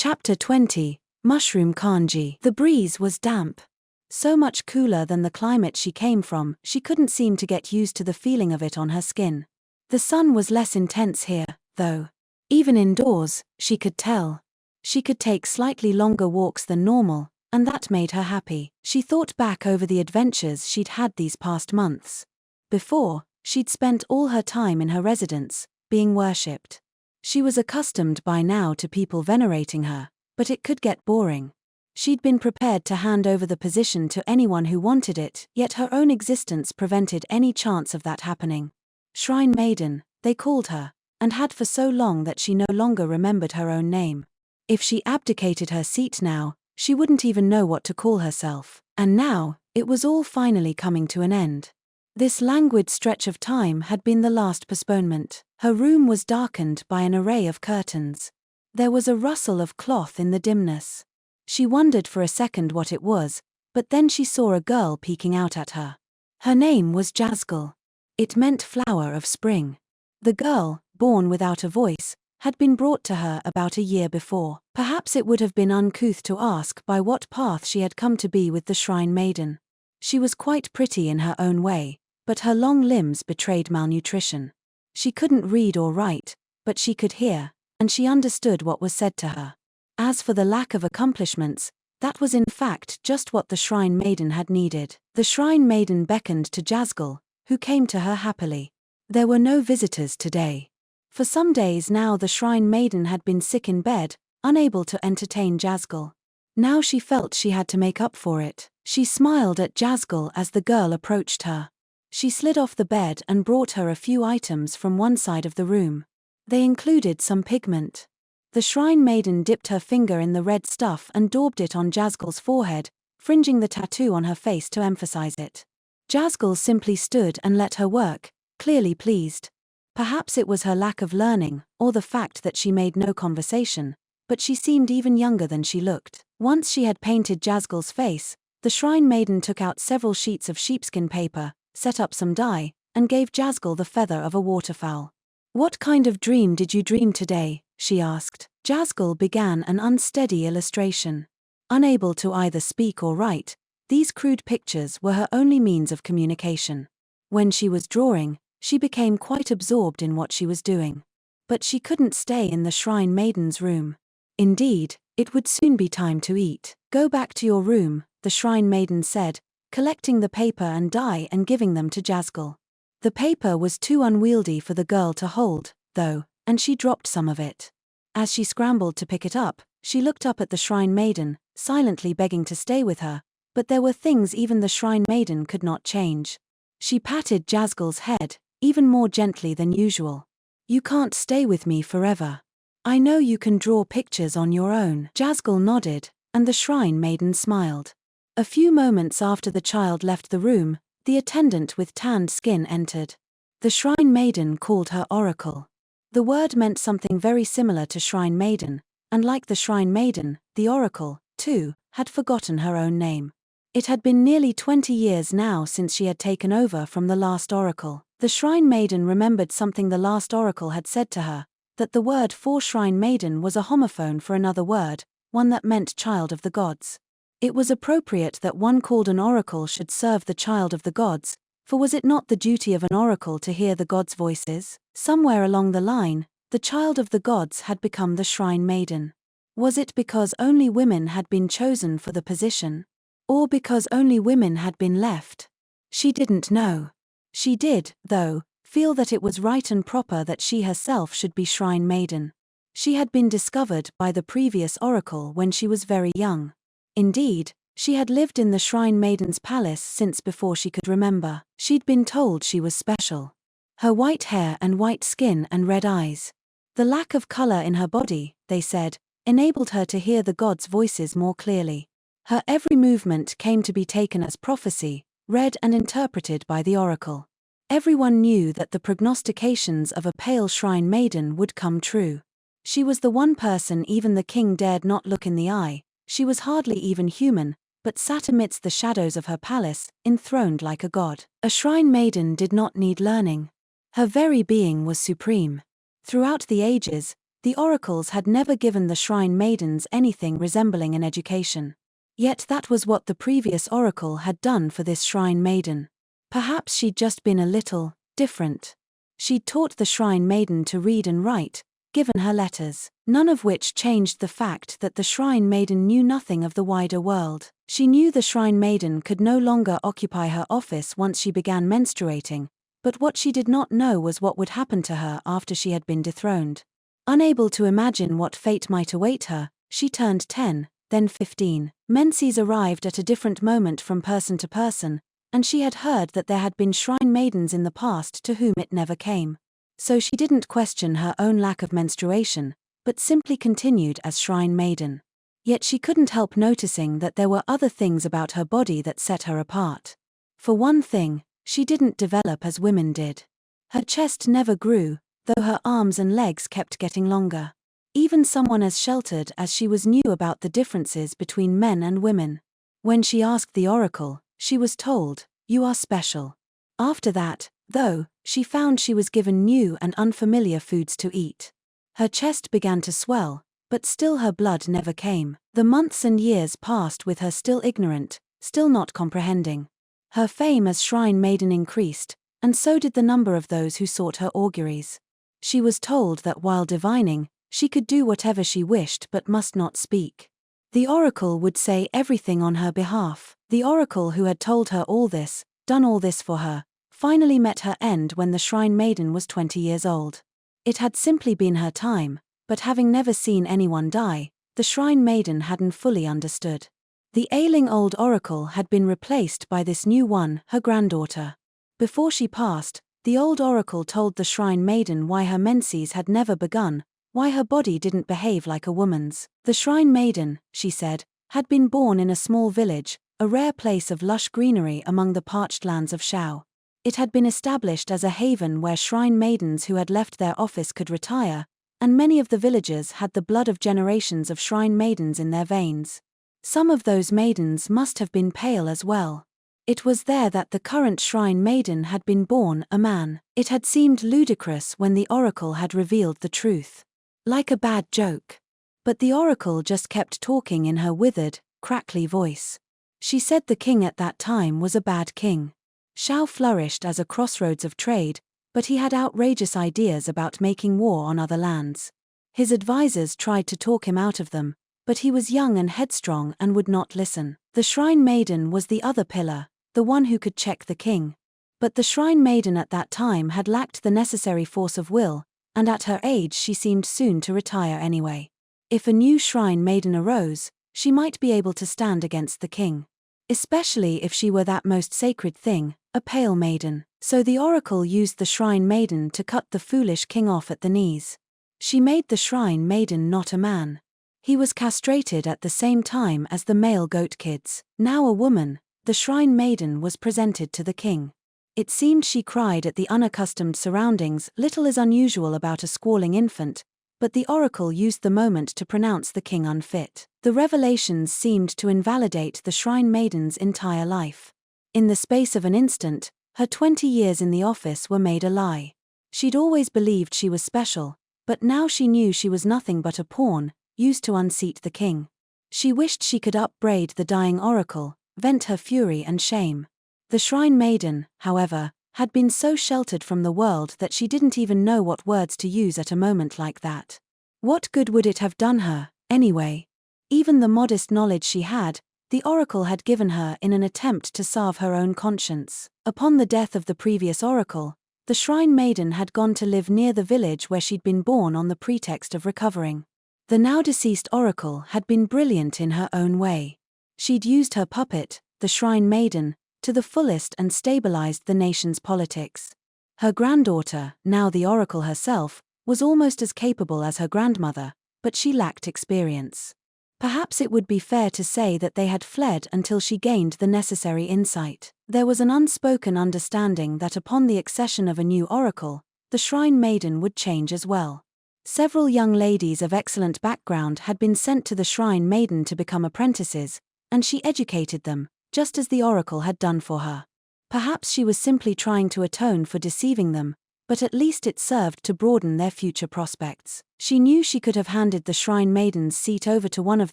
Chapter 20, Mushroom Kanji. The breeze was damp. So much cooler than the climate she came from, she couldn't seem to get used to the feeling of it on her skin. The sun was less intense here, though. Even indoors, she could tell. She could take slightly longer walks than normal, and that made her happy. She thought back over the adventures she'd had these past months. Before, she'd spent all her time in her residence, being worshipped. She was accustomed by now to people venerating her, but it could get boring. She'd been prepared to hand over the position to anyone who wanted it, yet her own existence prevented any chance of that happening. Shrine Maiden, they called her, and had for so long that she no longer remembered her own name. If she abdicated her seat now, she wouldn't even know what to call herself. And now, it was all finally coming to an end. This languid stretch of time had been the last postponement. Her room was darkened by an array of curtains. There was a rustle of cloth in the dimness. She wondered for a second what it was, but then she saw a girl peeking out at her. Her name was Jazgal. It meant flower of spring. The girl, born without a voice, had been brought to her about a year before. Perhaps it would have been uncouth to ask by what path she had come to be with the Shrine Maiden. She was quite pretty in her own way, but her long limbs betrayed malnutrition. She couldn't read or write, but she could hear, and she understood what was said to her. As for the lack of accomplishments, that was in fact just what the Shrine Maiden had needed. The Shrine Maiden beckoned to Jazgal, who came to her happily. There were no visitors today. For some days now the Shrine Maiden had been sick in bed, unable to entertain Jazgal. Now she felt she had to make up for it. She smiled at Jazgal as the girl approached her. She slid off the bed and brought her a few items from one side of the room. They included some pigment. The Shrine Maiden dipped her finger in the red stuff and daubed it on Jazgal's forehead, fringing the tattoo on her face to emphasize it. Jazgal simply stood and let her work, clearly pleased. Perhaps it was her lack of learning, or the fact that she made no conversation, but she seemed even younger than she looked. Once she had painted Jazgal's face, the Shrine Maiden took out several sheets of sheepskin paper, set up some dye, and gave Jazgal the feather of a waterfowl. "What kind of dream did you dream today?" she asked. Jazgal began an unsteady illustration. Unable to either speak or write, these crude pictures were her only means of communication. When she was drawing, she became quite absorbed in what she was doing. But she couldn't stay in the Shrine Maiden's room. Indeed, it would soon be time to eat. "Go back to your room," the Shrine Maiden said, collecting the paper and dye and giving them to Jazgal. The paper was too unwieldy for the girl to hold, though, and she dropped some of it. As she scrambled to pick it up, she looked up at the Shrine Maiden, silently begging to stay with her, but there were things even the Shrine Maiden could not change. She patted Jazgal's head, even more gently than usual. "You can't stay with me forever. I know you can draw pictures on your own." Jazgal nodded, and the Shrine Maiden smiled. A few moments after the child left the room, the attendant with tanned skin entered. The Shrine Maiden called her Oracle. The word meant something very similar to Shrine Maiden, and like the Shrine Maiden, the Oracle, too, had forgotten her own name. It had been nearly 20 years now since she had taken over from the last Oracle. The Shrine Maiden remembered something the last Oracle had said to her, that the word for Shrine Maiden was a homophone for another word, one that meant child of the gods. It was appropriate that one called an oracle should serve the child of the gods, for was it not the duty of an oracle to hear the gods' voices? Somewhere along the line, the child of the gods had become the Shrine Maiden. Was it because only women had been chosen for the position? Or because only women had been left? She didn't know. She did, though, feel that it was right and proper that she herself should be Shrine Maiden. She had been discovered by the previous oracle when she was very young. Indeed, she had lived in the Shrine Maiden's palace since before she could remember. She'd been told she was special. Her white hair and white skin and red eyes. The lack of color in her body, they said, enabled her to hear the gods' voices more clearly. Her every movement came to be taken as prophecy, read and interpreted by the oracle. Everyone knew that the prognostications of a pale Shrine Maiden would come true. She was the one person even the king dared not look in the eye. She was hardly even human, but sat amidst the shadows of her palace, enthroned like a god. A Shrine Maiden did not need learning. Her very being was supreme. Throughout the ages, The oracles had never given the shrine maidens anything resembling an education. Yet that was what the previous oracle had done for this shrine maiden. Perhaps she'd just been a little different. She'd taught the shrine maiden to read and write, given her letters, none of which changed the fact that the shrine maiden knew nothing of the wider world. She knew the shrine maiden could no longer occupy her office once she began menstruating, but what she did not know was what would happen to her after she had been dethroned. Unable to imagine what fate might await her, she turned 10, then 15. Menses arrived at a different moment from person to person, and she had heard that there had been shrine maidens in the past to whom it never came. So she didn't question her own lack of menstruation, but simply continued as shrine maiden. Yet she couldn't help noticing that there were other things about her body that set her apart. For one thing, she didn't develop as women did. Her chest never grew, though her arms and legs kept getting longer. Even someone as sheltered as she was knew about the differences between men and women. When she asked the oracle, she was told, "You are special." After that, though, she found she was given new and unfamiliar foods to eat. Her chest began to swell, but still her blood never came. The months and years passed with her still ignorant, still not comprehending. Her fame as shrine maiden increased, and so did the number of those who sought her auguries. She was told that while divining, she could do whatever she wished but must not speak. The oracle would say everything on her behalf. The oracle who had told her all this, done all this for her, finally met her end when the shrine maiden was 20 years old. It had simply been her time, but having never seen anyone die, the shrine maiden hadn't fully understood. The ailing old oracle had been replaced by this new one, her granddaughter. Before she passed, the old oracle told the shrine maiden why her menses had never begun, why her body didn't behave like a woman's. The shrine maiden, she said, had been born in a small village, a rare place of lush greenery among the parched lands of Shao. It had been established as a haven where shrine maidens who had left their office could retire, and many of the villagers had the blood of generations of shrine maidens in their veins. Some of those maidens must have been pale as well. It was there that the current shrine maiden had been born, a man. It had seemed ludicrous when the oracle had revealed the truth. Like a bad joke. But the oracle just kept talking in her withered, crackly voice. She said the king at that time was a bad king. Shao flourished as a crossroads of trade, but he had outrageous ideas about making war on other lands. His advisors tried to talk him out of them, but he was young and headstrong and would not listen. The shrine maiden was the other pillar, the one who could check the king. But the shrine maiden at that time had lacked the necessary force of will, and at her age she seemed soon to retire anyway. If a new shrine maiden arose, she might be able to stand against the king. Especially if she were that most sacred thing, a pale maiden. So the oracle used the shrine maiden to cut the foolish king off at the knees. She made the shrine maiden not a man. He was castrated at the same time as the male goat kids. Now a woman, the shrine maiden was presented to the king. It seemed she cried at the unaccustomed surroundings. Little is unusual about a squalling infant, but the oracle used the moment to pronounce the king unfit. The revelations seemed to invalidate the shrine maiden's entire life. In the space of an instant, her 20 years in the office were made a lie. She'd always believed she was special, but now she knew she was nothing but a pawn, used to unseat the king. She wished she could upbraid the dying oracle, vent her fury and shame. The shrine maiden, however, had been so sheltered from the world that she didn't even know what words to use at a moment like that. What good would it have done her, anyway? Even the modest knowledge she had, the oracle had given her in an attempt to salve her own conscience. Upon the death of the previous oracle, the shrine maiden had gone to live near the village where she'd been born on the pretext of recovering. The now deceased oracle had been brilliant in her own way. She'd used her puppet, the shrine maiden, to the fullest and stabilized the nation's politics. Her granddaughter, now the oracle herself, was almost as capable as her grandmother, but she lacked experience. Perhaps it would be fair to say that they had fled until she gained the necessary insight. There was an unspoken understanding that upon the accession of a new oracle, the shrine maiden would change as well. Several young ladies of excellent background had been sent to the shrine maiden to become apprentices, and she educated them, just as the oracle had done for her. Perhaps she was simply trying to atone for deceiving them, but at least it served to broaden their future prospects. She knew she could have handed the shrine maiden's seat over to one of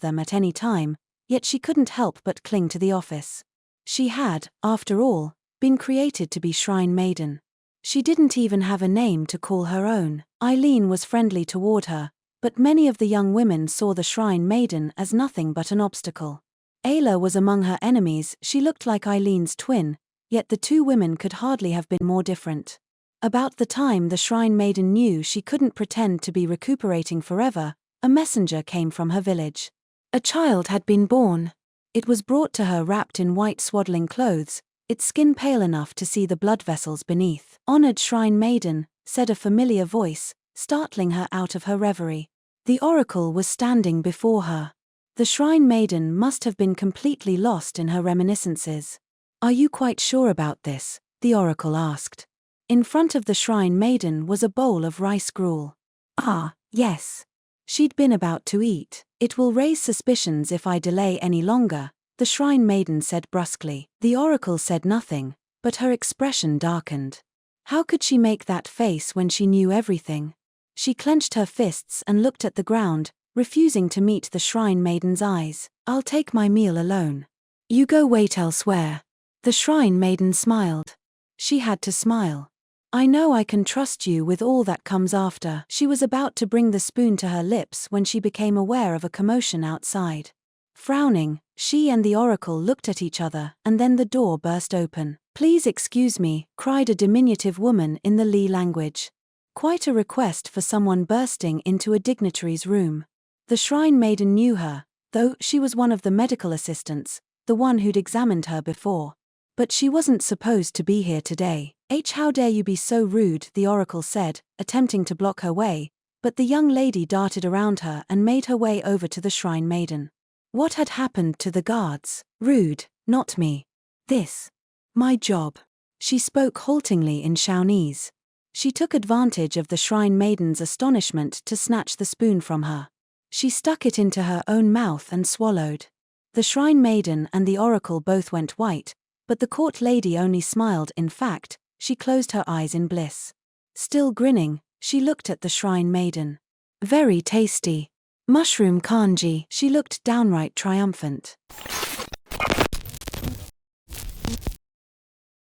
them at any time, yet she couldn't help but cling to the office. She had, after all, been created to be shrine maiden. She didn't even have a name to call her own. Eileen was friendly toward her, but many of the young women saw the shrine maiden as nothing but an obstacle. Ayla was among her enemies. She looked like Eileen's twin, yet the two women could hardly have been more different. About the time the shrine maiden knew she couldn't pretend to be recuperating forever, a messenger came from her village. A child had been born. It was brought to her wrapped in white swaddling clothes, its skin pale enough to see the blood vessels beneath. "Honored shrine maiden," said a familiar voice, startling her out of her reverie. The oracle was standing before her. The shrine maiden must have been completely lost in her reminiscences. "Are you quite sure about this?" the oracle asked. In front of the shrine maiden was a bowl of rice gruel. "Ah, yes." She'd been about to eat. "It will raise suspicions if I delay any longer," the shrine maiden said brusquely. The oracle said nothing, but her expression darkened. How could she make that face when she knew everything? She clenched her fists and looked at the ground, refusing to meet the shrine maiden's eyes. "I'll take my meal alone. You go wait elsewhere." The shrine maiden smiled. She had to smile. "I know I can trust you with all that comes after." She was about to bring the spoon to her lips when she became aware of a commotion outside. Frowning, she and the oracle looked at each other, and then the door burst open. "Please excuse me," cried a diminutive woman in the Li language. Quite a request for someone bursting into a dignitary's room. The shrine maiden knew her, though she was one of the medical assistants, the one who'd examined her before. But she wasn't supposed to be here today. "How dare you be so rude," the oracle said, attempting to block her way, but the young lady darted around her and made her way over to the shrine maiden. What had happened to the guards? "Rude, not me. This. My job." She spoke haltingly in Shawnese. She took advantage of the shrine maiden's astonishment to snatch the spoon from her. She stuck it into her own mouth and swallowed. The shrine maiden and the oracle both went white, but the court lady only smiled. In fact, she closed her eyes in bliss. Still grinning, she looked at the shrine maiden. "Very tasty. Mushroom kanji." She looked downright triumphant.